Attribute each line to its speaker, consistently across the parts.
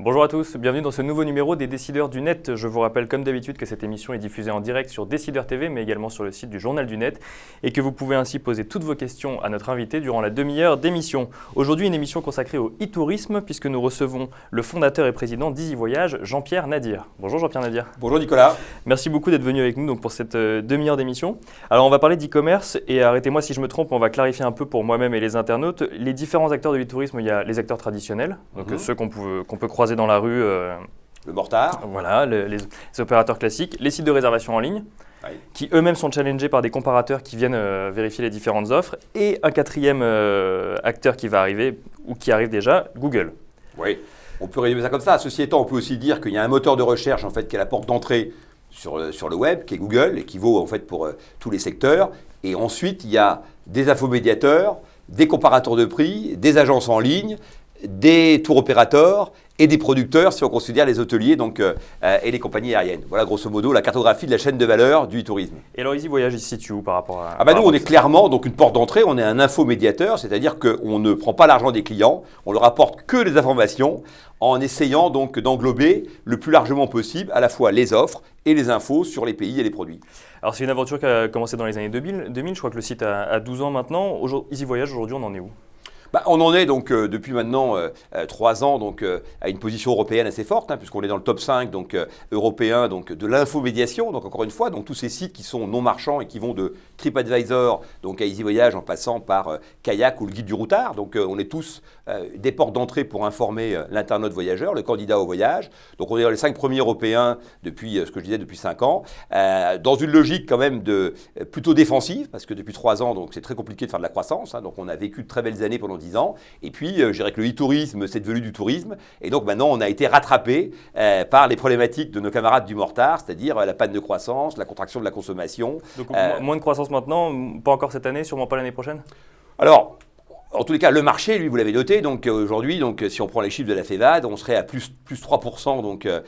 Speaker 1: Bonjour à tous, bienvenue dans ce nouveau numéro des Décideurs du Net. Je vous rappelle comme d'habitude que cette émission est diffusée en direct sur Décideurs TV mais également sur le site du Journal du Net et que vous pouvez ainsi poser toutes vos questions à notre invité durant la demi-heure d'émission. Aujourd'hui une émission consacrée au e-tourisme puisque nous recevons le fondateur et président d'Easy Voyage, Jean-Pierre Nadir. Bonjour Jean-Pierre Nadir.
Speaker 2: Bonjour Nicolas.
Speaker 1: Merci beaucoup d'être venu avec nous donc, pour cette demi-heure d'émission. Alors on va parler d'e-commerce et arrêtez-moi si je me trompe, on va clarifier un peu pour moi-même et les internautes. Les différents acteurs de l'e-tourisme, il y a les acteurs traditionnels, donc ceux qu'on peut croiser dans la rue.
Speaker 2: Le Mortard.
Speaker 1: Voilà, les opérateurs classiques, les sites de réservation en ligne, qui eux-mêmes sont challengés par des comparateurs qui viennent vérifier les différentes offres, et un quatrième acteur qui va arriver, ou qui arrive déjà, Google.
Speaker 2: Oui, on peut résumer ça comme ça. Ceci étant, on peut aussi dire qu'il y a un moteur de recherche en fait, qui est la porte d'entrée sur le web, qui est Google, et qui vaut en fait pour tous les secteurs. Et ensuite, il y a des infomédiateurs, des comparateurs de prix, des agences en ligne, des tours opérateurs et des producteurs si on considère les hôteliers et les compagnies aériennes. Voilà grosso modo la cartographie de la chaîne de valeur du tourisme.
Speaker 1: Et alors Easy Voyage, il se situe où par rapport à...
Speaker 2: Nous on est clairement donc une porte d'entrée, on est un infomédiateur, c'est-à-dire qu'on ne prend pas l'argent des clients, on leur apporte que les informations en essayant donc d'englober le plus largement possible à la fois les offres et les infos sur les pays et les produits.
Speaker 1: Alors c'est une aventure qui a commencé dans les années 2000, je crois que le site a 12 ans maintenant. Easy Voyage aujourd'hui on en est où ?
Speaker 2: On en est donc depuis maintenant 3 ans à une position européenne assez forte, puisqu'on est dans le top 5 européen de l'infomédiation. Donc encore une fois, tous ces sites qui sont non marchands et qui vont de TripAdvisor à Easy Voyage en passant par Kayak ou le guide du routard. Donc on est tous des portes d'entrée pour informer l'internaute voyageur, le candidat au voyage. Donc on est dans les 5 premiers européens depuis ce que je disais depuis 5 ans, dans une logique quand même plutôt défensive, parce que depuis 3 ans c'est très compliqué de faire de la croissance. Donc on a vécu de très belles années pendant 10 ans. Et puis, je dirais que le e-tourisme, c'est devenu du tourisme. Et donc, maintenant, on a été rattrapé par les problématiques de nos camarades du Mortard, c'est-à-dire la panne de croissance, la contraction de la consommation.
Speaker 1: Donc, moins de croissance maintenant, pas encore cette année, sûrement pas l'année prochaine ?
Speaker 2: Alors, en tous les cas, le marché, lui, vous l'avez noté, aujourd'hui, si on prend les chiffres de la FEVAD, on serait à plus 3%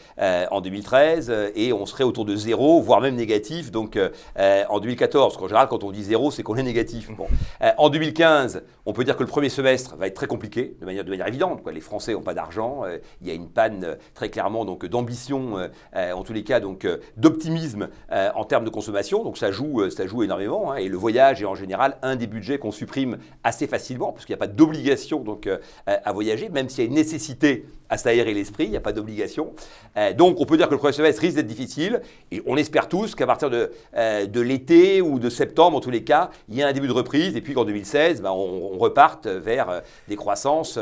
Speaker 2: en 2013 et on serait autour de 0, voire même négatif en 2014. En général, quand on dit 0, c'est qu'on est négatif. En 2015, on peut dire que le premier semestre va être très compliqué, de manière évidente. Les Français n'ont pas d'argent, il y a une panne très clairement d'ambition, en tous les cas d'optimisme en termes de consommation. Donc ça joue énormément. Et le voyage est en général un des budgets qu'on supprime assez facilement, parce qu'il n'y a pas d'obligation à voyager, même s'il y a une nécessité à s'aérer l'esprit, il n'y a pas d'obligation. Donc on peut dire que le premier semestre risque d'être difficile, et on espère tous qu'à partir de l'été ou de septembre, en tous les cas, il y a un début de reprise, et puis qu'en 2016, on reparte vers des croissances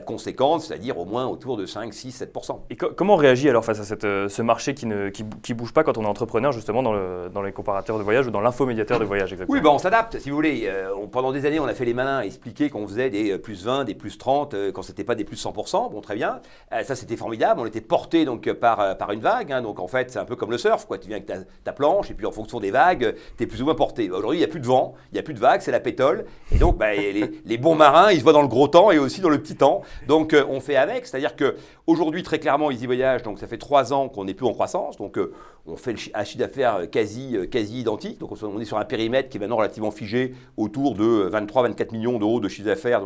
Speaker 2: conséquentes, c'est-à-dire au moins autour de 5, 6, 7%.
Speaker 1: Et comment on réagit alors face à ce marché qui ne bouge pas quand on est entrepreneur, justement, dans les comparateurs de voyage ou dans l'infomédiateur de voyage exactement ?
Speaker 2: Oui, on s'adapte, si vous voulez. Pendant des années, on a fait les malins à expliquer qu'on faisait des plus 20, des plus 30, quand ce n'était pas des plus 100%. Bon, très bien. Ça, c'était formidable. On était porté par une vague. Donc, en fait, c'est un peu comme le surf. Tu viens avec ta planche et puis en fonction des vagues, tu es plus ou moins porté. Aujourd'hui, il n'y a plus de vent, il n'y a plus de vagues, c'est la pétole. Et donc, les bons marins, ils se voient dans le gros temps et aussi dans le petit temps. Donc, on fait avec. C'est-à-dire qu'aujourd'hui, très clairement, Easy Voyage, ça fait 3 ans qu'on n'est plus en croissance. Donc, on fait un chiffre d'affaires quasi identique. Donc, on est sur un périmètre qui est maintenant relativement figé autour de 23-24 millions d'euros de chiffre d'affaires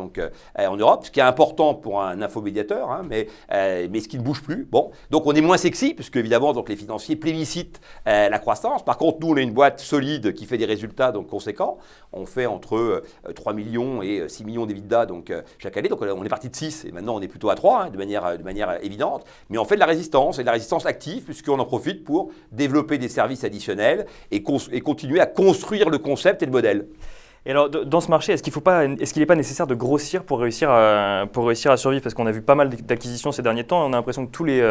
Speaker 2: en Europe, ce qui est important pour un infomédiateur, mais ce qui ne bouge plus. Donc on est moins sexy, puisque évidemment les financiers plébiscitent la croissance. Par contre, nous, on est une boîte solide qui fait des résultats conséquents. On fait entre 3 millions et 6 millions d'EBITDA chaque année. Donc on est parti de 6 et maintenant on est plutôt à 3 de manière évidente. Mais on fait de la résistance, et de la résistance active, puisqu'on en profite pour développer des services additionnels et continuer à construire le concept et le modèle.
Speaker 1: Et alors, dans ce marché, est-ce qu'il n'est pas nécessaire de grossir pour réussir à survivre ? Parce qu'on a vu pas mal d'acquisitions ces derniers temps et on a l'impression que tous les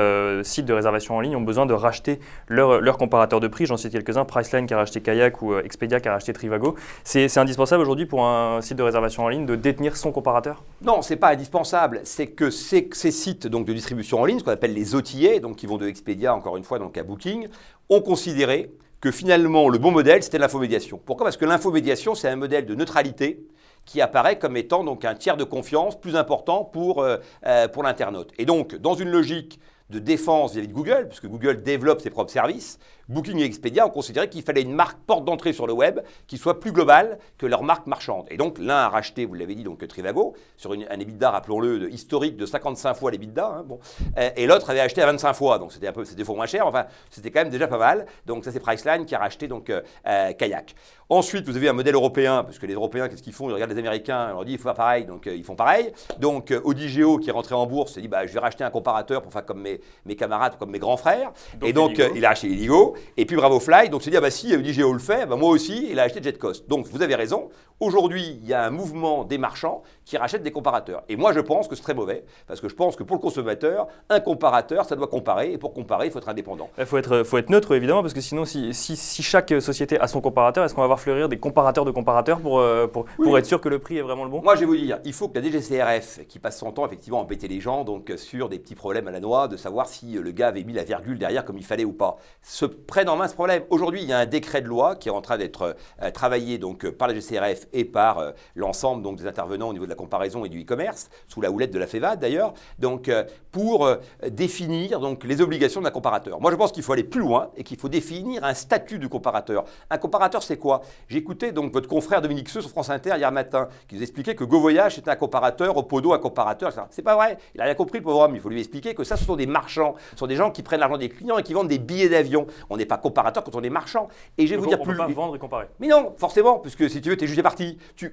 Speaker 1: sites de réservation en ligne ont besoin de racheter leur comparateur de prix. J'en cite quelques-uns, Priceline qui a racheté Kayak ou Expedia qui a racheté Trivago. C'est indispensable aujourd'hui pour un site de réservation en ligne de détenir son comparateur ?
Speaker 2: Non, ce n'est pas indispensable. C'est que ces sites de distribution en ligne, ce qu'on appelle les OTA, qui vont de Expedia encore une fois à Booking, ont considéré que finalement, le bon modèle, c'était l'infomédiation. Pourquoi ? Parce que l'infomédiation, c'est un modèle de neutralité qui apparaît comme étant un tiers de confiance plus important pour l'internaute. Et donc, dans une logique de défense vis-à-vis de Google, puisque Google développe ses propres services, Booking et Expedia ont considéré qu'il fallait une marque porte d'entrée sur le web qui soit plus globale que leur marque marchande. Et donc l'un a racheté, vous l'avez dit, donc Trivago, sur un EBITDA, rappelons-le, historique de 55 fois l'EBITDA, hein, bon. Et l'autre avait acheté à 25 fois, donc c'était des fois moins cher, enfin c'était quand même déjà pas mal. Donc ça c'est Priceline qui a racheté donc Kayak. Ensuite, vous avez un modèle européen, parce que les Européens, qu'est-ce qu'ils font? Ils regardent les Américains, on leur dit il faut faire pareil, donc ils font pareil. Donc Odigeo, qui est rentré en bourse, s'est dit je vais racheter un comparateur pour faire comme mes camarades, comme mes grands frères. Donc, et donc il a acheté Iligo. Et puis Bravofly, donc s'est dit si Odigeo le fait, moi aussi, il a acheté Jetcost. Donc vous avez raison. Aujourd'hui, il y a un mouvement des marchands qui rachètent des comparateurs. Et moi, je pense que c'est très mauvais, parce que je pense que pour le consommateur, un comparateur, ça doit comparer, et pour comparer, il faut être indépendant.
Speaker 1: Il faut être neutre, évidemment, parce que sinon, si chaque société a son comparateur, est-ce qu'on va voir fleurir des comparateurs de comparateurs pour être sûr que le prix est vraiment le bon?
Speaker 2: Moi, je vais vous dire, il faut que la DGCCRF, qui passe son temps effectivement à embêter les gens, donc sur des petits problèmes à la noix, de savoir si le gars avait mis la virgule derrière comme il fallait ou pas, se prenne en main ce problème. Aujourd'hui, il y a un décret de loi qui est en train d'être travaillé donc, par la DGCCRF et par l'ensemble donc, des intervenants au niveau de la comparaison et du e-commerce, sous la houlette de la FEVAD d'ailleurs, donc, pour définir donc, les obligations d'un comparateur. Moi, je pense qu'il faut aller plus loin et qu'il faut définir un statut du comparateur. Un comparateur, c'est quoi? J'écoutais donc votre confrère Dominique Seux sur France Inter hier matin, qui nous expliquait que GoVoyage était un comparateur, Opodo un comparateur, etc. C'est pas vrai, il n'a rien compris le pauvre homme, il faut lui expliquer que ça, ce sont des marchands, ce sont des gens qui prennent l'argent des clients et qui vendent des billets d'avion. On n'est pas comparateur quand on est marchand. Et je vais vous dire
Speaker 1: on
Speaker 2: plus.
Speaker 1: On ne peut pas vendre et comparer.
Speaker 2: Mais non, forcément, puisque si tu veux, tu es jugé parti.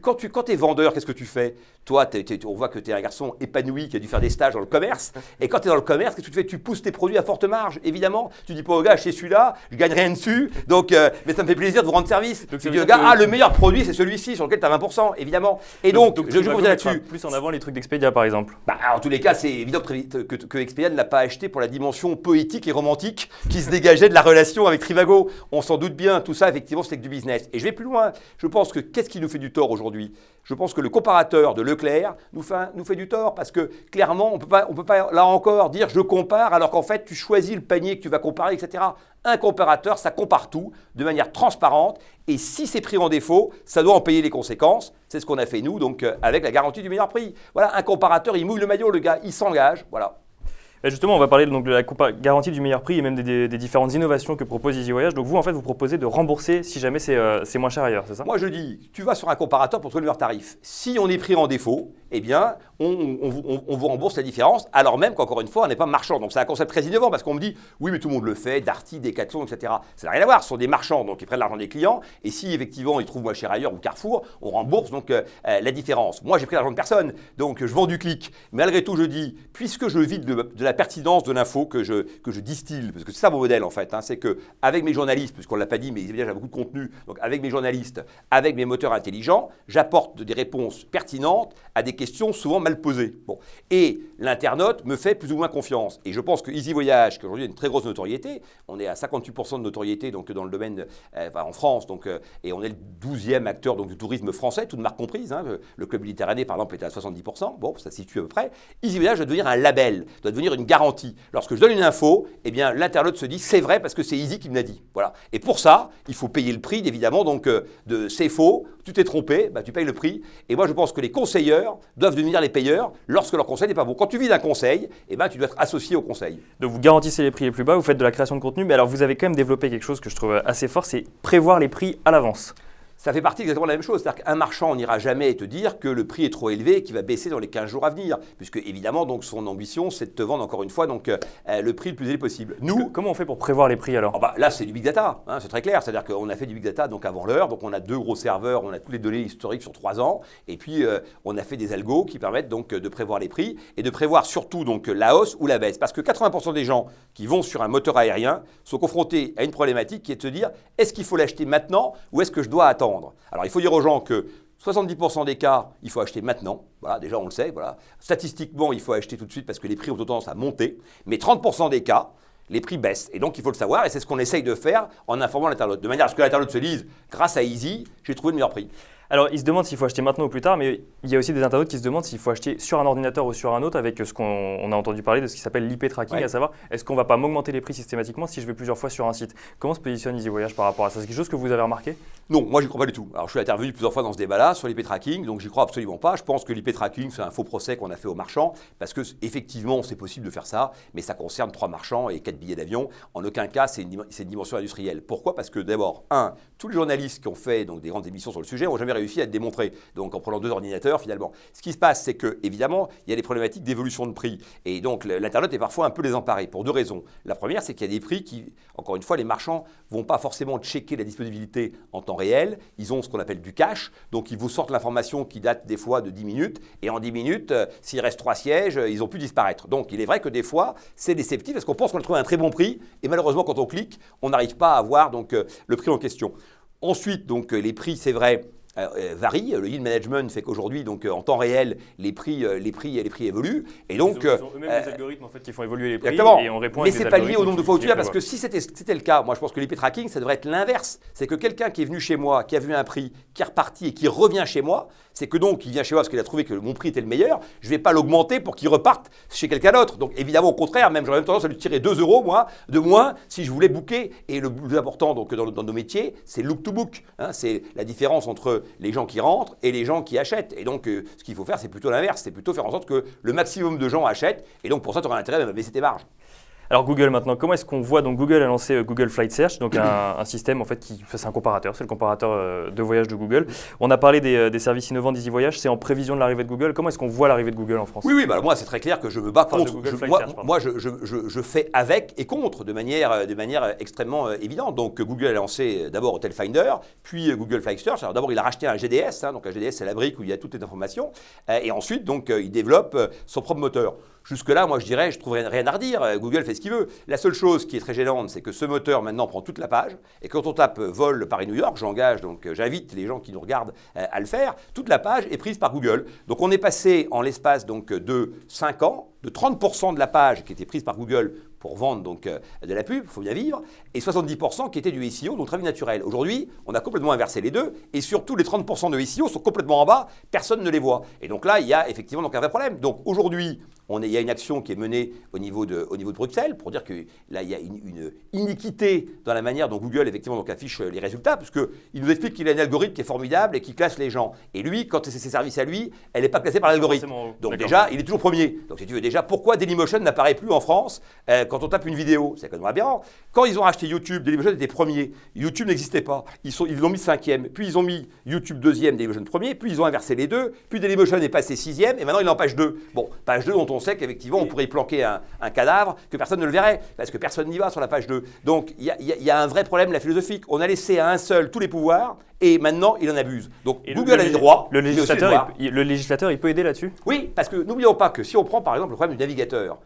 Speaker 2: Quand tu es vendeur, qu'est-ce que tu fais? Toi, on voit que tu es un garçon épanoui qui a dû faire des stages dans le commerce. Et quand tu es dans le commerce, qu'est-ce que tu fais? Tu pousses tes produits à forte marge, évidemment. Tu dis pas au gars, chez celui-là, je gagne rien dessus, donc, mais ça me fait plaisir de vous rendre service. Donc, tu dis au gars, le meilleur produit, c'est celui-ci sur lequel tu as 20%, évidemment. Et donc je vous dire là-dessus.
Speaker 1: Plus en avant les trucs d'Expedia, par exemple.
Speaker 2: En tous les cas, c'est évident que Expedia ne l'a pas acheté pour la dimension poétique et romantique qui se dégageait de la relation avec Trivago. On s'en doute bien, tout ça, effectivement, c'était que du business. Et je vais plus loin. Je pense que qu'est-ce qui nous fait du tort aujourd'hui? Je pense que le comparateur de Leclerc nous fait du tort parce que clairement, on peut pas là encore dire je compare alors qu'en fait, tu choisis le panier que tu vas comparer, etc. Un comparateur, ça compare tout de manière transparente et si c'est pris en défaut, ça doit en payer les conséquences. C'est ce qu'on a fait nous, donc avec la garantie du meilleur prix. Voilà, un comparateur, il mouille le maillot, le gars, il s'engage, voilà.
Speaker 1: Et justement, on va parler donc de la garantie du meilleur prix et même des différentes innovations que propose EasyVoyage. Donc vous, en fait, vous proposez de rembourser si jamais c'est moins cher ailleurs, c'est ça?
Speaker 2: Moi, je dis, tu vas sur un comparateur pour trouver le meilleur tarif. Si on est pris en défaut, eh bien, on vous rembourse la différence, alors même qu'encore une fois, on n'est pas marchand. Donc c'est un concept très innovant parce qu'on me dit, oui, mais tout le monde le fait, Darty, Decathlon, etc. Ça n'a rien à voir, ce sont des marchands, donc ils prennent l'argent des clients. Et si effectivement, ils trouvent moins cher ailleurs ou Carrefour, on rembourse donc la différence. Moi, j'ai pris l'argent de personne, donc je vends du clic. Malgré tout, je dis, puisque je vide de la pertinence de l'info que je distille, parce que c'est ça mon modèle en fait, hein, c'est qu'avec mes journalistes, puisqu'on ne l'a pas dit, mais évidemment j'ai beaucoup de contenu, donc avec mes journalistes, avec mes moteurs intelligents, j'apporte des réponses pertinentes à des questions souvent mal posées. Bon. Et l'internaute me fait plus ou moins confiance. Et je pense que EasyVoyage, qui aujourd'hui a une très grosse notoriété, on est à 58% de notoriété donc, dans le domaine en France, donc, et on est le 12e acteur donc, du tourisme français, toutes marques comprises. Hein, le Club Méditerranée par exemple était à 70%, bon, ça se situe à peu près. EasyVoyage doit devenir un label, doit devenir une garantie. Lorsque je donne une info, eh bien l'internaute se dit c'est vrai parce que c'est Easy qui me l'a dit. Voilà. Et pour ça, il faut payer le prix évidemment donc de c'est faux, tu t'es trompé, tu payes le prix. Et moi je pense que les conseilleurs doivent devenir les payeurs lorsque leur conseil n'est pas bon. Quand tu vis d'un conseil, eh ben, tu dois être associé au conseil.
Speaker 1: Donc vous garantissez les prix les plus bas, vous faites de la création de contenu, mais alors vous avez quand même développé quelque chose que je trouve assez fort, c'est prévoir les prix à l'avance.
Speaker 2: Ça fait partie exactement de la même chose. C'est-à-dire qu'un marchand n'ira jamais te dire que le prix est trop élevé et qu'il va baisser dans les 15 jours à venir. Puisque, évidemment, donc, son ambition, c'est de te vendre encore une fois donc, le prix le plus élevé possible. Nous,
Speaker 1: comment on fait pour prévoir les prix alors?
Speaker 2: Là, c'est du big data. Hein, c'est très clair. C'est-à-dire qu'on a fait du big data donc, avant l'heure. Donc, on a 2 gros serveurs. On a toutes les données historiques sur 3 ans. Et puis, on a fait des algos qui permettent donc, de prévoir les prix et de prévoir surtout donc, la hausse ou la baisse. Parce que 80% des gens qui vont sur un moteur aérien sont confrontés à une problématique qui est de se dire est-ce qu'il faut l'acheter maintenant ou est-ce que je dois attendre? Alors, il faut dire aux gens que 70% des cas, il faut acheter maintenant. Voilà, déjà, on le sait. Voilà. Statistiquement, il faut acheter tout de suite parce que les prix ont tendance à monter. Mais 30% des cas, les prix baissent. Et donc, il faut le savoir. Et c'est ce qu'on essaye de faire en informant l'internaute. De manière à ce que l'internaute se dise, grâce à Easy, j'ai trouvé le meilleur prix.
Speaker 1: Alors, ils se demandent s'il faut acheter maintenant ou plus tard, mais il y a aussi des internautes qui se demandent s'il faut acheter sur un ordinateur ou sur un autre avec ce qu'on a entendu parler de ce qui s'appelle l'IP tracking,
Speaker 2: Ouais.
Speaker 1: à savoir est-ce qu'on ne va pas m'augmenter les prix systématiquement si je vais plusieurs fois sur un site. Comment se positionne EasyVoyage par rapport à ça? C'est quelque chose que vous avez remarqué?
Speaker 2: Non, moi j'y crois pas du tout. Alors je suis intervenu plusieurs fois dans ce débat-là sur l'IP tracking, donc j'y crois absolument pas. Je pense que l'IP tracking c'est un faux procès qu'on a fait aux marchands, parce que effectivement c'est possible de faire ça, mais ça concerne 3 marchands et 4 billets d'avion. En aucun cas c'est une dimension industrielle. Pourquoi? Parce que d'abord, tous les journalistes qui ont fait donc, des grandes émissions sur le sujet n'ont jamais réussi à le démontrer. Donc en prenant 2 ordinateurs finalement. Ce qui se passe, c'est que évidemment il y a des problématiques d'évolution de prix, et donc l'internaute est parfois un peu désemparé pour 2 raisons. La première, c'est qu'il y a des prix qui, encore une fois, les marchands vont pas forcément checker la disponibilité en temps réel. Ils ont ce qu'on appelle du cache, donc ils vous sortent l'information qui date des fois de 10 minutes, et en 10 minutes, s'il reste 3 sièges, ils ont pu disparaître. Donc il est vrai que des fois, c'est déceptif parce qu'on pense qu'on a trouvé un très bon prix, et malheureusement quand on clique, on n'arrive pas à avoir donc, le prix en question. Ensuite, donc, les prix, c'est vrai, varient. Le yield management fait qu'aujourd'hui, donc en temps réel, les prix évoluent. Et donc,
Speaker 1: Ils ont eux-mêmes des algorithmes en fait, qui font évoluer les prix
Speaker 2: exactement.
Speaker 1: et on répond
Speaker 2: Mais
Speaker 1: avec
Speaker 2: c'est
Speaker 1: des
Speaker 2: pas lié au
Speaker 1: algorithmes
Speaker 2: nombre de fois où tu
Speaker 1: qui
Speaker 2: vas, parce que
Speaker 1: prévoient.
Speaker 2: si c'était le cas, moi je pense que l'IP tracking, ça devrait être l'inverse. C'est que quelqu'un qui est venu chez moi, qui a vu un prix, qui est reparti et qui revient chez moi, c'est que donc il vient chez moi parce qu'il a trouvé que mon prix était le meilleur, je ne vais pas l'augmenter pour qu'il reparte chez quelqu'un d'autre. Donc évidemment, au contraire, même j'aurais même tendance à lui tirer 2 euros moi, de moins si je voulais booker. Et le plus important donc, dans nos métiers, c'est look to book. C'est la différence entre les gens qui rentrent et les gens qui achètent. Et donc ce qu'il faut faire, c'est plutôt l'inverse. C'est plutôt faire en sorte que le maximum de gens achètent. Et donc pour ça, tu auras intérêt à baisser tes marges.
Speaker 1: Alors Google maintenant, comment est-ce qu'on voit donc Google a lancé Google Flight Search, donc un système en fait qui c'est un comparateur, c'est le comparateur de voyage de Google. On a parlé des services innovants d'EasyVoyage, c'est en prévision de l'arrivée de Google. Comment est-ce qu'on voit l'arrivée de Google en France?
Speaker 2: Oui, bah, moi c'est très clair que je me bats
Speaker 1: Enfin, de
Speaker 2: contre.
Speaker 1: Google Flight
Speaker 2: Moi,
Speaker 1: Search, pardon.
Speaker 2: moi, je fais avec et contre de manière extrêmement évidente. Donc Google a lancé d'abord Hotel Finder, puis Google Flight Search. Alors d'abord il a racheté un GDS, donc un GDS c'est la brique où il y a toutes les informations, et ensuite donc il développe son propre moteur. Jusque-là, moi je dirais, je ne trouve rien à redire. Google fait ce qu'il veut. La seule chose qui est très gênante, c'est que ce moteur maintenant prend toute la page. Et quand on tape vol Paris-New York, j'invite les gens qui nous regardent à le faire, toute la page est prise par Google. Donc on est passé en l'espace donc, de 5 ans, de 30% de la page qui était prise par Google pour vendre donc, de la pub, il faut bien vivre, et 70% qui était du SEO, donc travail naturel. Aujourd'hui, on a complètement inversé les deux, et surtout les 30% de SEO sont complètement en bas, personne ne les voit. Et donc là, il y a effectivement donc, un vrai problème. Donc aujourd'hui, il y a une action qui est menée au niveau de Bruxelles pour dire que là, il y a une iniquité dans la manière dont Google effectivement donc, affiche les résultats, parce qu'il nous explique qu'il a un algorithme qui est formidable et qui classe les gens. Et lui, quand c'est ses services à lui, elle n'est pas classée par l'algorithme. Donc déjà, il est toujours premier. Donc si tu veux déjà, pourquoi Dailymotion n'apparaît plus en France quand on tape une vidéo? C'est quand même aberrant. Quand ils ont racheté YouTube, Dailymotion était premier. YouTube n'existait pas. Ils l'ont mis 5e, puis ils ont mis YouTube 2e, Dailymotion premier, puis ils ont inversé les deux, puis Dailymotion est passé 6e, et maintenant il est en page 2. Bon, page 2 dont on sait qu'effectivement on pourrait y planquer un cadavre, que personne ne le verrait, parce que personne n'y va sur la page 2. Donc il y a un vrai problème là, philosophique. On a laissé à un seul tous les pouvoirs, et maintenant il en abuse. Donc
Speaker 1: Et
Speaker 2: Google a des droits.
Speaker 1: Le législateur, il peut aider là-dessus?
Speaker 2: Oui, parce que n'oublions pas que si on prend par exemple le problème du navigateur,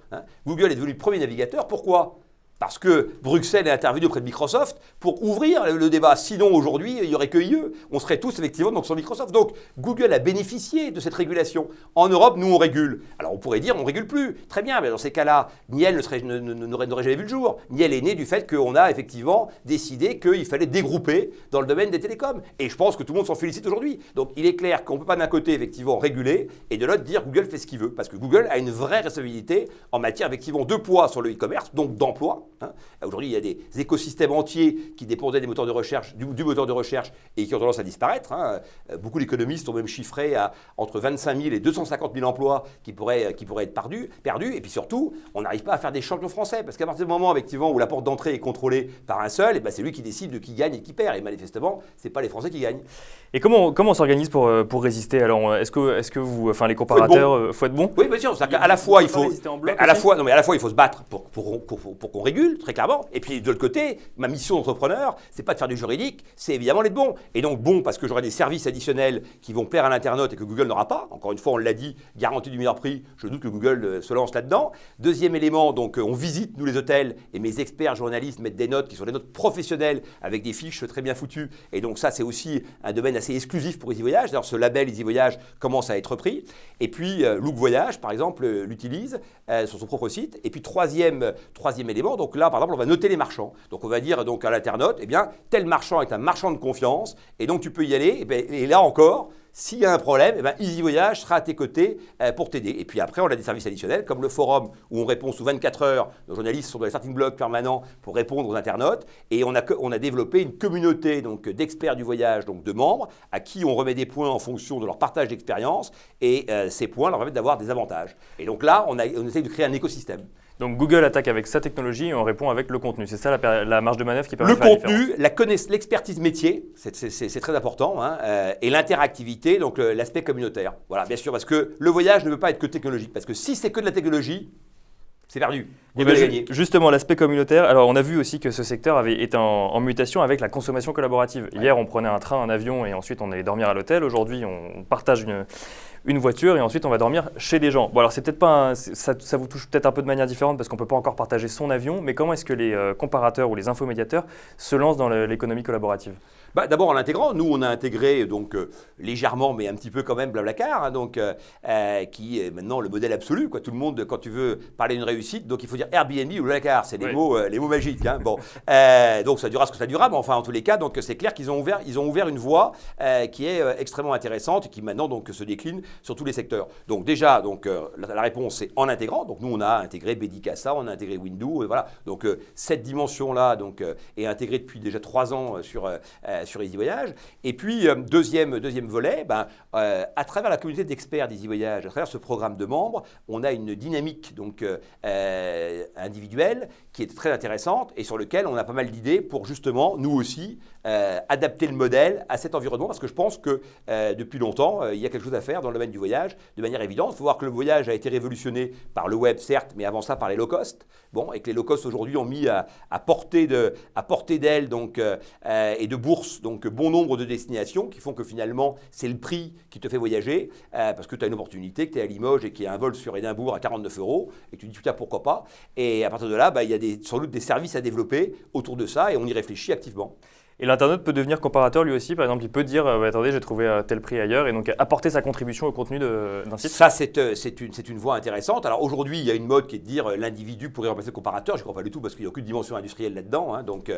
Speaker 2: Google est devenu le premier navigateur, pourquoi? Parce que Bruxelles est intervenu auprès de Microsoft pour ouvrir le débat. Sinon, aujourd'hui, il n'y aurait que IE. On serait tous effectivement donc, sur Microsoft. Donc, Google a bénéficié de cette régulation. En Europe, nous, on régule. Alors, on pourrait dire, on ne régule plus. Très bien, mais dans ces cas-là, Niel n'aurait jamais vu le jour. Niel est né du fait qu'on a effectivement décidé qu'il fallait dégrouper dans le domaine des télécoms. Et je pense que tout le monde s'en félicite aujourd'hui. Donc, il est clair qu'on ne peut pas d'un côté, effectivement, réguler et de l'autre dire Google fait ce qu'il veut. Parce que Google a une vraie responsabilité en matière, effectivement, de poids sur le e-commerce, donc d'emploi. Aujourd'hui, il y a des écosystèmes entiers qui dépendaient des moteurs de recherche, du moteur de recherche et qui ont tendance à disparaître. Beaucoup d'économistes ont même chiffré à entre 25 000 et 250 000 emplois qui pourraient être perdus. Et puis surtout, on n'arrive pas à faire des champions français parce qu'à partir du moment effectivement, où la porte d'entrée est contrôlée par un seul, c'est lui qui décide de qui gagne et qui perd. Et manifestement, ce n'est pas les Français qui gagnent.
Speaker 1: Et comment on s'organise pour résister? Alors, est-ce que vous, enfin les comparateurs, faut être bon?
Speaker 2: Oui, bien sûr. À la fois, il faut se battre pour qu'on régule, très clairement. Et puis de l'autre côté, ma mission d'entrepreneur, c'est pas de faire du juridique, c'est évidemment d'être bon. Et donc bon, parce que j'aurai des services additionnels qui vont plaire à l'internaute et que Google n'aura pas. Encore une fois, on l'a dit, garantie du meilleur prix. Je doute que Google se lance là-dedans. Deuxième élément, donc on visite nous les hôtels et mes experts journalistes mettent des notes qui sont des notes professionnelles avec des fiches très bien foutues. Et donc ça, c'est aussi un domaine assez exclusif pour EasyVoyage. D'ailleurs, ce label EasyVoyage commence à être pris. Et puis Look Voyage, par exemple, l'utilise sur son propre site. Et puis troisième élément, donc là, par exemple, on va noter les marchands. Donc on va dire donc à l'internaute, eh bien, tel marchand est un marchand de confiance, et donc tu peux y aller. Et là encore, s'il y a un problème, eh bien, Easy Voyage sera à tes côtés pour t'aider. Et puis après, on a des services additionnels comme le forum où on répond sous 24 heures. Nos journalistes sont dans les starting blocks permanents pour répondre aux internautes. Et on a développé une communauté donc, d'experts du voyage, donc de membres, à qui on remet des points en fonction de leur partage d'expérience. Et ces points leur permettent d'avoir des avantages. Et donc là, on essaie de créer un écosystème.
Speaker 1: Donc Google attaque avec sa technologie et on répond avec le contenu. C'est ça la marge de manœuvre qui permet de faire
Speaker 2: le contenu, l'expertise métier, c'est très important, hein, et l'interactivité, donc l'aspect communautaire. Voilà, bien sûr, parce que le voyage ne veut pas être que technologique. Parce que si c'est que de la technologie, c'est perdu.
Speaker 1: Justement, l'aspect communautaire. Alors, on a vu aussi que ce secteur été en mutation avec la consommation collaborative. Ouais. Hier, on prenait un train, un avion et ensuite on allait dormir à l'hôtel. Aujourd'hui, on partage une voiture et ensuite on va dormir chez des gens. Bon, alors c'est peut-être pas ça vous touche peut-être un peu de manière différente parce qu'on peut pas encore partager son avion. Mais comment est-ce que les comparateurs ou les infomédiateurs se lancent dans l'économie collaborative ?
Speaker 2: D'abord en l'intégrant, nous on a intégré donc légèrement mais un petit peu quand même Blablacar, hein, donc qui est maintenant le modèle absolu, quoi. Tout le monde, quand tu veux parler d'une réussite, donc il faut dire Airbnb ou Blablacar, c'est les mots magiques, hein. Bon, donc ça durera ce que ça durera, mais enfin en tous les cas, donc c'est clair qu'ils ont ouvert une voie qui est extrêmement intéressante et qui maintenant donc se décline sur tous les secteurs. Donc déjà, donc la réponse c'est en intégrant. Donc nous on a intégré Bedicassa, on a intégré Window, et voilà. Donc cette dimension là donc est intégrée depuis déjà 3 ans sur Easy Voyage. Et puis, deuxième volet, à travers la communauté d'experts d'Easy Voyage, à travers ce programme de membres, on a une dynamique donc, individuelle qui est très intéressante et sur lequel on a pas mal d'idées pour justement, nous aussi, adapter le modèle à cet environnement parce que je pense que depuis longtemps, il y a quelque chose à faire dans le domaine du voyage de manière évidente. Il faut voir que le voyage a été révolutionné par le web, certes, mais avant ça par les low-cost. Bon, et que les low-cost aujourd'hui ont mis à portée d'aile donc, et de bourse donc bon nombre de destinations qui font que finalement c'est le prix qui te fait voyager parce que tu as une opportunité, que tu es à Limoges et qu'il y a un vol sur Édimbourg à 49 € et tu te dis putain pourquoi pas. Et à partir de là, il y a sans doute des services à développer autour de ça et on y réfléchit activement.
Speaker 1: Et l'internaute peut devenir comparateur lui aussi, par exemple, il peut dire attendez, j'ai trouvé tel prix ailleurs et donc apporter sa contribution au contenu d'un site.
Speaker 2: Ça, c'est une voie intéressante. Alors aujourd'hui, il y a une mode qui est de dire l'individu pourrait remplacer le comparateur. Je ne crois pas du tout parce qu'il n'y a aucune dimension industrielle là-dedans. Hein, donc,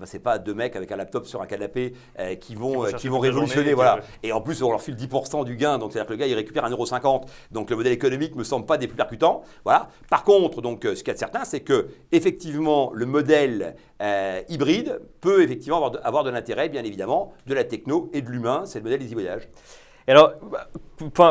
Speaker 2: c'est pas deux mecs avec un laptop sur un canapé qui vont révolutionner. Voilà. Et en plus, on leur file 10% du gain. Donc, c'est-à-dire que le gars, il récupère 1,50 €. Donc, le modèle économique ne me semble pas des plus percutants. Voilà. Par contre, donc, ce qu'il y a de certain, c'est que effectivement, le modèle hybride peut effectivement avoir de l'intérêt, bien évidemment, de la techno et de l'humain. C'est le modèle Easy Voyage.
Speaker 1: Et alors,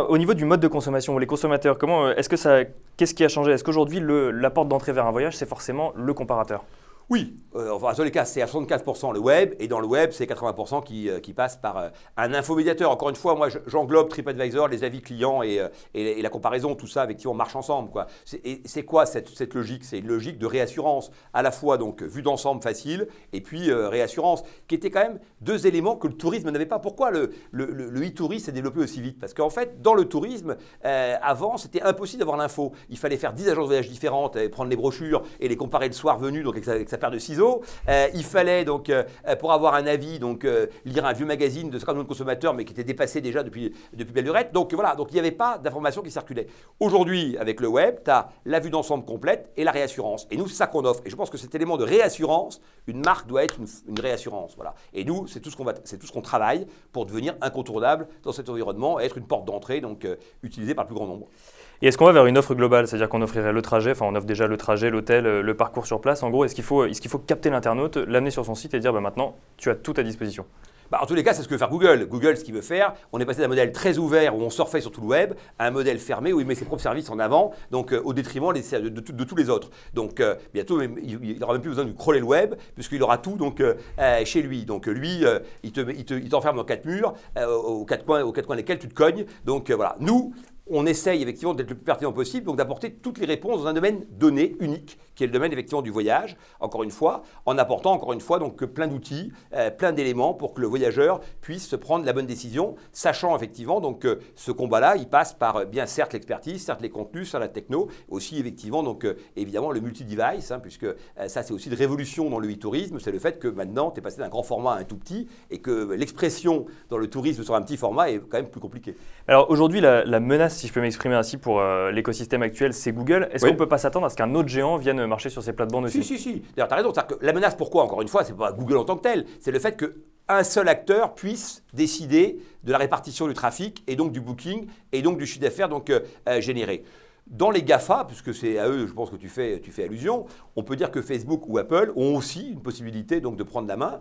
Speaker 1: au niveau du mode de consommation, les consommateurs, qu'est-ce qui a changé ? Est-ce qu'aujourd'hui, la porte d'entrée vers un voyage, c'est forcément le comparateur ?
Speaker 2: Oui, enfin, dans tous les cas, c'est à 75% le web, et dans le web, c'est 80% qui passe par un infomédiateur. Encore une fois, moi, j'englobe TripAdvisor, les avis clients et la comparaison, tout ça, effectivement, marche ensemble, quoi. C'est quoi cette logique ? C'est une logique de réassurance, à la fois, donc, vue d'ensemble facile, et puis réassurance, qui étaient quand même deux éléments que le tourisme n'avait pas. Pourquoi le e-tourisme s'est développé aussi vite ? Parce qu'en fait, dans le tourisme, avant, c'était impossible d'avoir l'info. Il fallait faire 10 agences de voyage différentes, prendre les brochures et les comparer le soir venu, donc avec sa paire de ciseaux. Il fallait donc, pour avoir un avis, donc lire un vieux magazine de 50 millions de consommateurs, mais qui était dépassé déjà depuis belle lurette. Donc voilà, donc il n'y avait pas d'informations qui circulaient. Aujourd'hui, avec le web, tu as la vue d'ensemble complète et la réassurance. Et nous, c'est ça qu'on offre. Et je pense que cet élément de réassurance, une marque doit être une réassurance. Voilà. Et nous, c'est tout ce qu'on travaille pour devenir incontournable dans cet environnement et être une porte d'entrée, donc utilisée par le plus grand nombre.
Speaker 1: Et est-ce qu'on va vers une offre globale, c'est-à-dire qu'on offrirait le trajet, enfin on offre déjà le trajet, l'hôtel, le parcours sur place. En gros, est-ce qu'il faut capter l'internaute, l'amener sur son site et dire maintenant, tu as tout à disposition ?
Speaker 2: En tous les cas, c'est ce que veut faire Google. Google, ce qu'il veut faire, on est passé d'un modèle très ouvert où on surfait sur tout le web à un modèle fermé où il met ses propres services en avant, donc au détriment de tous les autres. Donc bientôt, il n'aura même plus besoin de crawler le web puisqu'il aura tout donc, chez lui. Donc lui, il t'enferme dans 4 murs, aux quatre coins desquels tu te cognes. Donc voilà, nous, on essaye effectivement d'être le plus pertinent possible, donc d'apporter toutes les réponses dans un domaine donné, unique, qui est le domaine effectivement du voyage, encore une fois, en apportant encore une fois donc plein d'outils, plein d'éléments pour que le voyageur puisse se prendre la bonne décision, sachant effectivement donc que ce combat-là, il passe par bien certes l'expertise, certes les contenus, certes la techno, aussi effectivement donc évidemment le multi-device, hein, puisque ça c'est aussi une révolution dans le e-tourisme, c'est le fait que maintenant tu es passé d'un grand format à un tout petit et que l'expression dans le tourisme sur un petit format est quand même plus compliquée.
Speaker 1: Alors aujourd'hui, la menace si je peux m'exprimer ainsi, pour l'écosystème actuel, c'est Google. Est-ce
Speaker 2: Oui.
Speaker 1: qu'on ne peut pas s'attendre à ce qu'un autre géant vienne marcher sur ces plates-bandes aussi?
Speaker 2: Si. D'ailleurs, tu as raison. C'est-à-dire que la menace, pourquoi? Encore une fois, c'est pas Google en tant que tel. C'est le fait qu'un seul acteur puisse décider de la répartition du trafic et donc du booking et donc du chiffre d'affaires généré. Dans les GAFA, puisque c'est à eux, je pense que tu fais allusion, on peut dire que Facebook ou Apple ont aussi une possibilité donc, de prendre la main.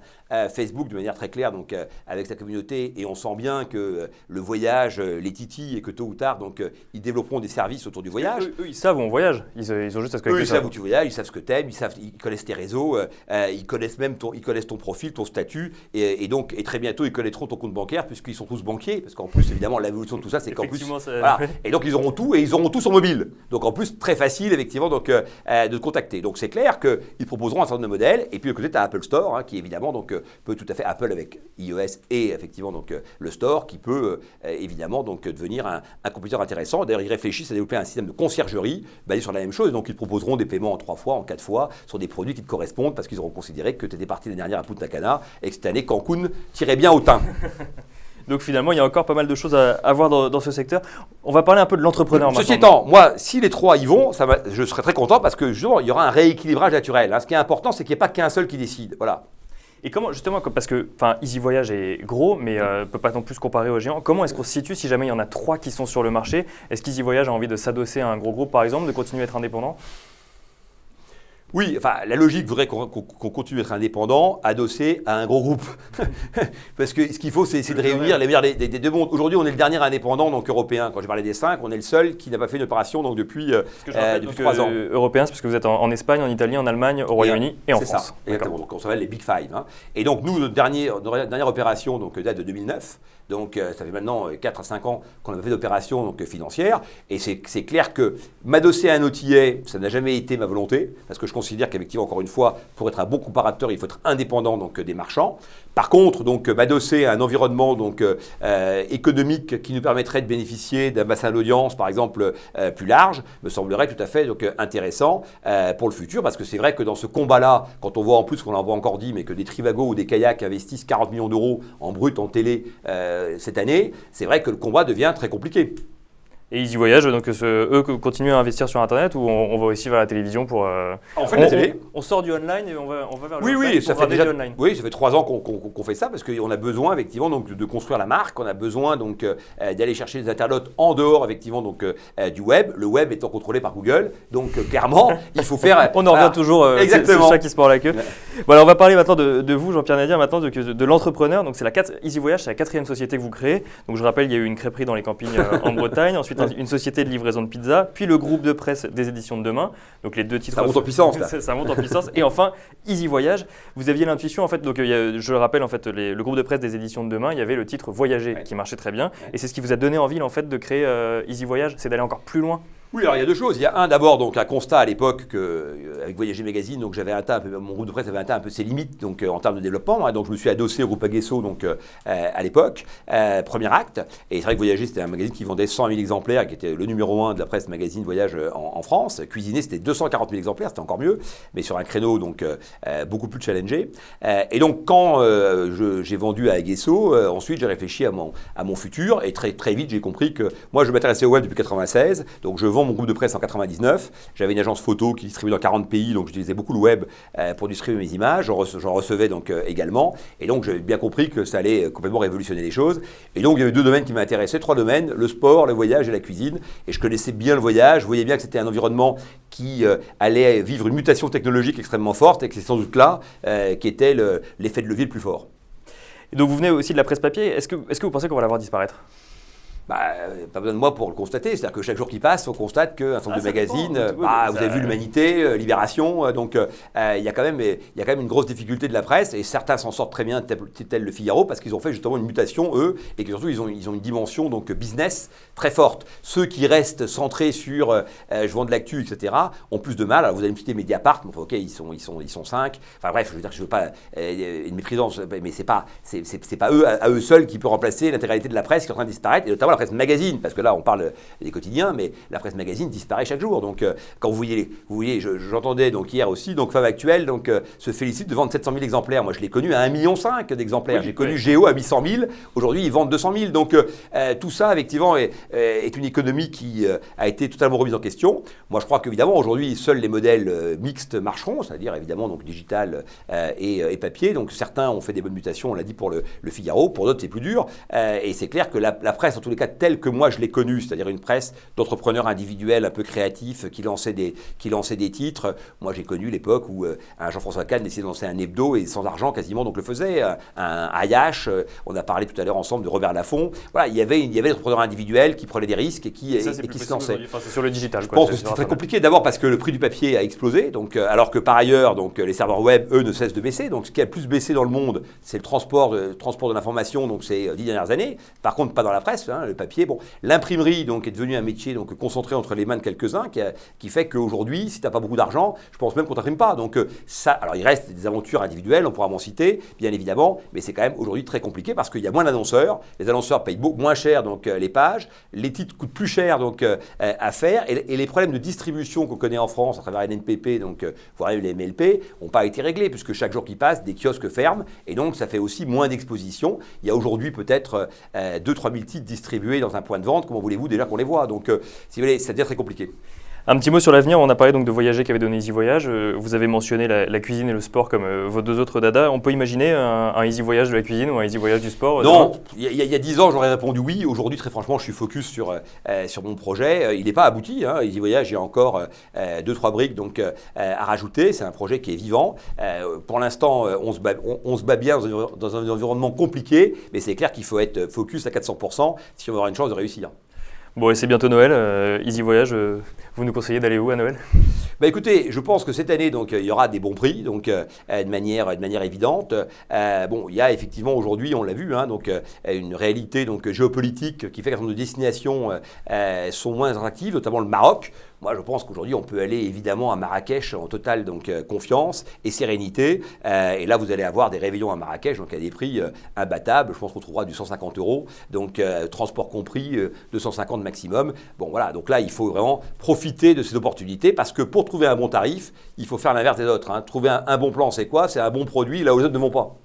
Speaker 2: Facebook, de manière très claire, donc, avec sa communauté, et on sent bien que le voyage les titille et que tôt ou tard, donc, ils développeront des services autour du voyage.
Speaker 1: Eux, ils savent où on voyage. Ils ont juste à se connecter.
Speaker 2: Eux, ils savent où tu voyages, ils savent ce que tu aimes, ils connaissent tes réseaux, ils connaissent même ton profil, ton statut, et très bientôt, ils connaîtront ton compte bancaire, puisqu'ils sont tous banquiers, parce qu'en plus, évidemment, l'évolution de tout ça, c'est qu'en plus, voilà, et donc ils auront tout, et ils auront tout sur mobile. Donc en plus, très facile, effectivement, donc, de te contacter. Donc c'est clair qu'ils proposeront un certain nombre de modèles, et puis de côté, tu as Apple Store, hein, qui évidemment donc, peut tout à fait, Apple avec iOS et effectivement donc, le Store, qui peut évidemment donc, devenir un compétiteur intéressant. D'ailleurs, ils réfléchissent à développer un système de conciergerie basé sur la même chose. Donc ils proposeront des paiements en 3 fois, en 4 fois, sur des produits qui te correspondent, parce qu'ils auront considéré que tu étais parti l'année dernière à Punta Cana, et que cette année, Cancun tirait bien au teint.
Speaker 1: Donc finalement, il y a encore pas mal de choses à voir dans ce secteur. On va parler un peu de l'entrepreneur maintenant.
Speaker 2: Ceci étant, moi, si les trois y vont, je serais très content parce que justement, il y aura un rééquilibrage naturel. Hein. Ce qui est important, c'est qu'il n'y ait pas qu'un seul qui décide. Voilà.
Speaker 1: Et comment, justement, parce que Easy Voyage est gros, mais ne peut pas non plus se comparer aux géants. Comment est-ce qu'on se situe si jamais il y en a 3 qui sont sur le marché? Est-ce qu'Easy Voyage a envie de s'adosser à un gros groupe, par exemple, de continuer à être indépendant?
Speaker 2: Oui, enfin, la logique voudrait qu'on continue d'être indépendant, adossé à un gros groupe. Parce que ce qu'il faut, c'est de réunir les meilleurs des deux mondes. Aujourd'hui, on est le dernier indépendant donc européen. Quand je parlais des 5, on est le seul qui n'a pas fait une opération donc, depuis 3 ans.
Speaker 1: Européen, c'est parce que vous êtes en Espagne, en Italie, en Allemagne, au Royaume-Uni et en France.
Speaker 2: C'est ça, exactement. Donc on s'appelle les Big Five. Hein. Et donc nous, notre dernière opération donc, date de 2009. Donc ça fait maintenant 4 à 5 ans qu'on n'a pas fait d'opération financière. Et c'est clair que m'adosser à un OTA, ça n'a jamais été ma volonté. Parce que je considère qu'effectivement, encore une fois, pour être un bon comparateur, il faut être indépendant donc, des marchands. Par contre, donc m'adosser à un environnement donc, économique qui nous permettrait de bénéficier d'un bassin d'audience, par exemple, plus large, me semblerait tout à fait donc, intéressant pour le futur. Parce que c'est vrai que dans ce combat-là, quand on voit en plus, qu'on en voit encore dit, mais que des Trivago ou des Kayak investissent 40 millions d'euros en brut, en télé, cette année, c'est vrai que le combat devient très compliqué.
Speaker 1: Et Easy Voyage, donc eux continuent à investir sur Internet ou on va aussi vers la télévision pour…
Speaker 2: On fait de la télé.
Speaker 1: On sort du online et on va vers le
Speaker 2: oui, ça fait déjà,
Speaker 1: online.
Speaker 2: Oui, ça fait 3 ans qu'on fait ça parce qu'on a besoin effectivement donc, de construire la marque, on a besoin donc d'aller chercher les internautes en dehors effectivement donc, du web, le web étant contrôlé par Google. Donc clairement, il faut faire…
Speaker 1: On en revient toujours, c'est le chat qui se mord la queue. Bon, alors, on va parler maintenant de vous, Jean-Pierre Nadir, maintenant de l'entrepreneur. Donc c'est Easy Voyage, c'est la 4e société que vous créez. Donc je rappelle, il y a eu une crêperie dans les campings en Bretagne, ensuite une société de livraison de pizza, puis le groupe de presse des éditions de demain. Donc les 2 titres.
Speaker 2: Ça monte en puissance. Là.
Speaker 1: Ça monte en puissance. Et enfin, Easy Voyage. Vous aviez l'intuition, en fait, donc je le rappelle, en fait, le groupe de presse des éditions de demain, il y avait le titre Voyager qui marchait très bien. Et c'est ce qui vous a donné envie, en fait, de créer Easy Voyage, c'est d'aller encore plus loin.
Speaker 2: Oui, alors il y a 2 choses. Il y a d'abord donc un constat à l'époque avec Voyager Magazine, donc j'avais atteint mon groupe de presse avait atteint un peu ses limites donc en termes de développement. Hein, donc je me suis adossé au groupe Aguesso donc à l'époque, premier acte. Et c'est vrai que Voyager c'était un magazine qui vendait 100 000 exemplaires, qui était le numéro 1 de la presse magazine voyage en France. Cuisiner c'était 240 000 exemplaires, c'était encore mieux, mais sur un créneau donc beaucoup plus challengé. Et donc quand j'ai vendu à Aguesso, ensuite j'ai réfléchi à mon futur et très vite j'ai compris que moi je m'intéressais au web depuis 96, donc je vends mon groupe de presse en 99. J'avais une agence photo qui distribuait dans 40 pays, donc j'utilisais beaucoup le web pour distribuer mes images. J'en recevais donc également. Et donc j'avais bien compris que ça allait complètement révolutionner les choses. Et donc il y avait 2 domaines qui m'intéressaient, 3 domaines, le sport, le voyage et la cuisine. Et je connaissais bien le voyage. Je voyais bien que c'était un environnement qui allait vivre une mutation technologique extrêmement forte et que c'est sans doute là qui était l'effet de levier le plus fort.
Speaker 1: Et donc vous venez aussi de la presse papier. Est-ce que vous pensez qu'on va la voir disparaître ?
Speaker 2: Pas besoin de moi pour le constater. C'est-à-dire que chaque jour qui passe, on constate qu'un certain nombre de magazines, vous avez vu l'Humanité, Libération, donc il y a quand même une grosse difficulté de la presse et certains s'en sortent très bien, tel le Figaro, parce qu'ils ont fait justement une mutation, eux, et que surtout ils ont une dimension donc business très forte. Ceux qui restent centrés sur je vends de l'actu, etc., ont plus de mal. Alors vous allez me citer Mediapart, mais ok, ils sont 5. Enfin bref, je veux dire que je veux pas une méprisance, mais c'est pas eux à eux seuls qui peut remplacer l'intégralité de la presse qui est en train de disparaître, et notamment la presse magazine, parce que là on parle des quotidiens, mais la presse magazine disparaît chaque jour. Donc quand vous voyez, j'entendais donc hier aussi, donc Femme Actuelle se félicite de vendre 700 000 exemplaires. Moi je l'ai connu à 1,5 million d'exemplaires. J'ai connu Géo à 800 000. Aujourd'hui ils vendent 200 000. Donc tout ça effectivement est une économie qui a été totalement remise en question. Moi je crois qu'évidemment aujourd'hui seuls les modèles mixtes marcheront, c'est-à-dire évidemment donc digital et papier. Donc certains ont fait des bonnes mutations, on l'a dit pour le Figaro, pour d'autres c'est plus dur. Et c'est clair que la presse, en tous les cas telle que moi je l'ai connue, c'est-à-dire une presse d'entrepreneurs individuels un peu créatifs qui lançaient des titres. Moi j'ai connu l'époque où un Jean-François Kahn essayait de lancer un hebdo et sans argent quasiment donc le faisait. Un Ayache, on a parlé tout à l'heure ensemble de Robert Laffont. Voilà, il y avait des entrepreneurs individuels qui prenaient des risques et qui se lançaient.
Speaker 1: Enfin, c'est sur le digital.
Speaker 2: Je pense que c'est très compliqué d'abord parce que le prix du papier a explosé, donc, alors que par ailleurs donc, les serveurs web, eux, ne cessent de baisser. Donc ce qui a le plus baissé dans le monde, c'est le transport de l'information, donc ces 10 dernières années. Par contre, pas dans la presse, le papier. Bon, l'imprimerie donc, est devenu un métier donc, concentré entre les mains de quelques-uns qui fait qu'aujourd'hui, si tu n'as pas beaucoup d'argent, je pense même qu'on ne t'imprime pas. Donc ça, alors il reste des aventures individuelles, on pourra m'en citer, bien évidemment, mais c'est quand même aujourd'hui très compliqué parce qu'il y a moins d'annonceurs. Les annonceurs payent moins cher donc, les pages, les titres coûtent plus cher donc, à faire et les problèmes de distribution qu'on connaît en France à travers NNPP, donc voire les MLP, n'ont pas été réglés puisque chaque jour qui passe, des kiosques ferment et donc ça fait aussi moins d'exposition. Il y a aujourd'hui peut-être 2-3 000 titres distribués dans un point de vente. Comment voulez-vous déjà qu'on les voit? Donc, si vous voulez, ça devient très compliqué.
Speaker 1: Un petit mot sur l'avenir, on a parlé donc de Voyager qu'avait donné Easy Voyage. Vous avez mentionné la cuisine et le sport comme vos deux autres dadas. On peut imaginer un Easy Voyage de la cuisine ou un Easy Voyage du sport?
Speaker 2: Non, il y a 10 ans, j'aurais répondu oui. Aujourd'hui, très franchement, je suis focus sur mon projet. Il n'est pas abouti. Easy Voyage, il y a encore 2-3 briques donc, à rajouter. C'est un projet qui est vivant. Pour l'instant, on se bat bien dans un environnement compliqué, mais c'est clair qu'il faut être focus à 400% si on veut avoir une chance de réussir.
Speaker 1: Bon, et c'est bientôt Noël. Easy Voyage, vous nous conseillez d'aller où à Noël?
Speaker 2: Bah écoutez, je pense que cette année, donc, il y aura des bons prix, donc, de manière évidente. Bon, il y a effectivement aujourd'hui, on l'a vu, donc, une réalité donc, géopolitique qui fait qu'un certain nombre de destinations sont moins attractives, notamment le Maroc. Moi, je pense qu'aujourd'hui, on peut aller évidemment à Marrakech en totale donc, confiance et sérénité. Et là, vous allez avoir des réveillons à Marrakech, donc à des prix imbattables. Je pense qu'on trouvera du 150 €, donc transport compris, 250 maximum. Bon, voilà, donc là, il faut vraiment profiter de ces opportunités parce que pour trouver un bon tarif, il faut faire l'inverse des autres. Trouver un bon plan, c'est quoi? C'est un bon produit là où les autres ne vont pas.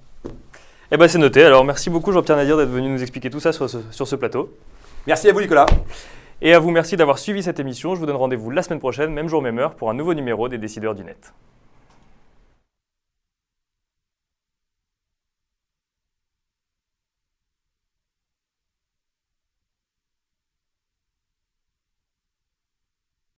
Speaker 1: Eh bien, c'est noté. Alors, merci beaucoup Jean-Pierre Nadir d'être venu nous expliquer tout ça sur ce plateau.
Speaker 2: Merci à vous, Nicolas.
Speaker 1: Et à vous, merci d'avoir suivi cette émission. Je vous donne rendez-vous la semaine prochaine, même jour, même heure, pour un nouveau numéro des Décideurs du Net.